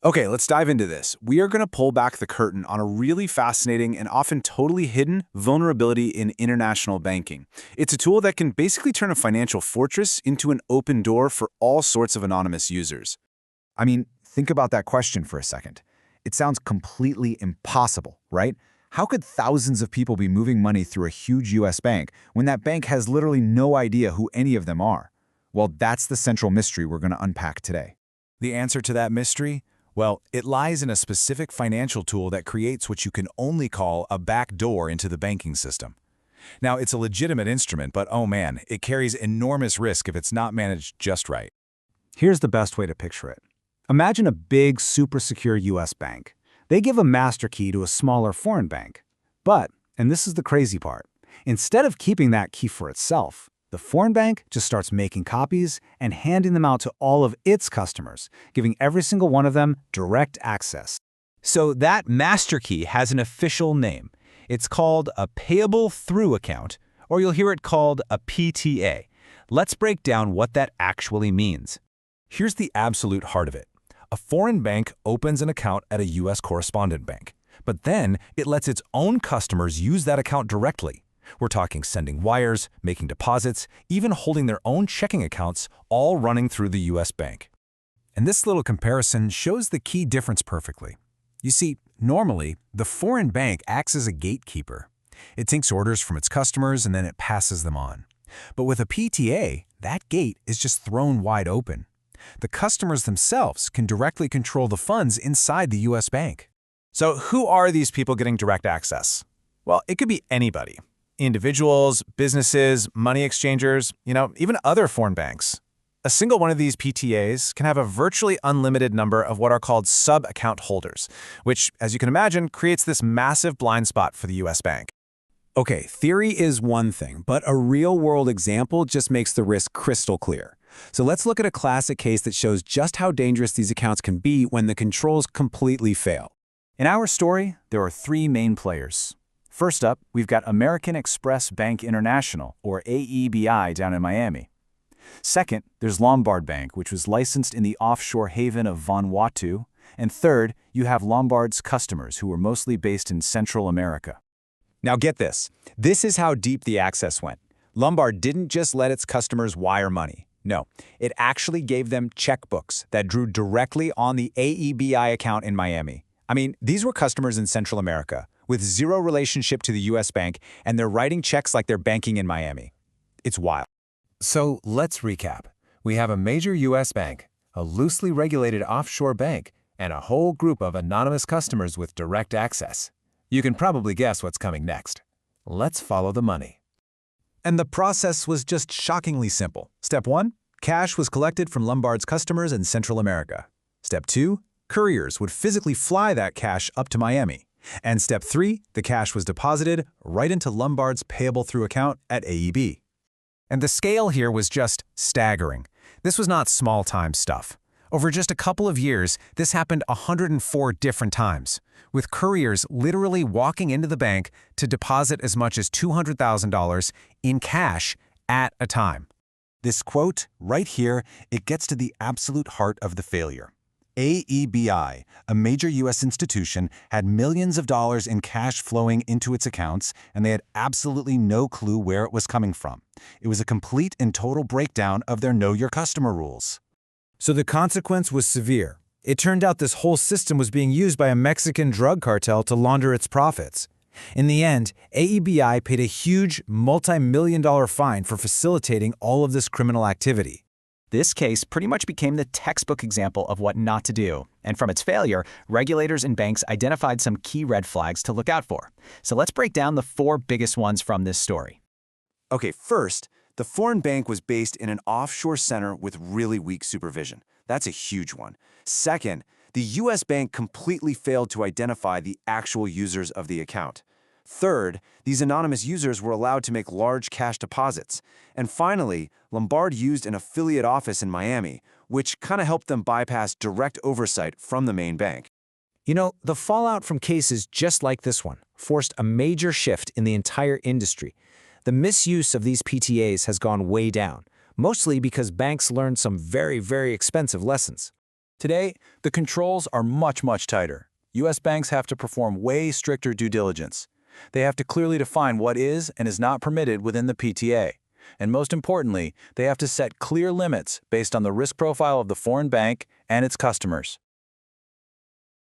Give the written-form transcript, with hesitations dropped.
Okay, let's dive into this. We are going to pull back the curtain on a really fascinating and often totally hidden vulnerability in international banking. It's a tool that can basically turn a financial fortress into an open door for all sorts of anonymous users. I mean, think about that question for a second. It sounds completely impossible, right? How could thousands of people be moving money through a huge US bank when that bank has literally no idea who any of them are? Well, that's the central mystery we're going to unpack today. The answer to that mystery? Well, it lies in a specific financial tool that creates what you can only call a back door into the banking system. Now, it's a legitimate instrument, but oh man, it carries enormous risk if it's not managed just right. Here's the best way to picture it. Imagine a big, super secure US bank. They give a master key to a smaller foreign bank. But, and this is the crazy part, instead of keeping that key for itself, the foreign bank just starts making copies and handing them out to all of its customers, giving every single one of them direct access. So that master key has an official name. It's called a payable-through account, or you'll hear it called a PTA. Let's break down what that actually means. Here's the absolute heart of it. A foreign bank opens an account at a US correspondent bank, but then it lets its own customers use that account directly. We're talking sending wires, making deposits, even holding their own checking accounts, all running through the US bank. And this little comparison shows the key difference perfectly. You see, normally, the foreign bank acts as a gatekeeper. It takes orders from its customers and then it passes them on. But with a PTA, that gate is just thrown wide open. The customers themselves can directly control the funds inside the US bank. So who are these people getting direct access? Well, it could be anybody. Individuals, businesses, money exchangers, even other foreign banks. A single one of these PTAs can have a virtually unlimited number of what are called subaccount holders, which, as you can imagine, creates this massive blind spot for the US bank. Okay, theory is one thing, but a real-world example just makes the risk crystal clear. So let's look at a classic case that shows just how dangerous these accounts can be when the controls completely fail. In our story, there are three main players. First up, we've got American Express Bank International, or AEBI, down in Miami. Second, there's Lombard Bank, which was licensed in the offshore haven of Vanuatu. And third, you have Lombard's customers, who were mostly based in Central America. Now get this. This is how deep the access went. Lombard didn't just let its customers wire money. No, it actually gave them checkbooks that drew directly on the AEBI account in Miami. I mean, these were customers in Central America, with zero relationship to the US bank, and they're writing checks like they're banking in Miami. It's wild. So let's recap. We have a major US bank, a loosely regulated offshore bank, and a whole group of anonymous customers with direct access. You can probably guess what's coming next. Let's follow the money. And the process was just shockingly simple. Step 1, cash was collected from Lombard's customers in Central America. Step 2, couriers would physically fly that cash up to Miami. And step 3, the cash was deposited right into Lombard's payable-through account at AEB. And the scale here was just staggering. This was not small-time stuff. Over just a couple of years, this happened 104 different times, with couriers literally walking into the bank to deposit as much as $200,000 in cash at a time. This quote right here, it gets to the absolute heart of the failure. AEBI, a major U.S. institution, had millions of dollars in cash flowing into its accounts, and they had absolutely no clue where it was coming from. It was a complete and total breakdown of their Know Your Customer rules. So the consequence was severe. It turned out this whole system was being used by a Mexican drug cartel to launder its profits. In the end, AEBI paid a huge multi-million-dollar fine for facilitating all of this criminal activity. This case pretty much became the textbook example of what not to do. And from its failure, regulators and banks identified some key red flags to look out for. So let's break down the 4 biggest ones from this story. Okay, first, the foreign bank was based in an offshore center with really weak supervision. That's a huge one. Second, the U.S. bank completely failed to identify the actual users of the account. Third, these anonymous users were allowed to make large cash deposits. And finally, Lombard used an affiliate office in Miami, which kind of helped them bypass direct oversight from the main bank. You know, the fallout from cases just like this one forced a major shift in the entire industry. The misuse of these PTAs has gone way down, mostly because banks learned some very, very expensive lessons. Today, the controls are much tighter. U.S. banks have to perform way stricter due diligence. They have to clearly define what is and is not permitted within the PTA. And most importantly, they have to set clear limits based on the risk profile of the foreign bank and its customers.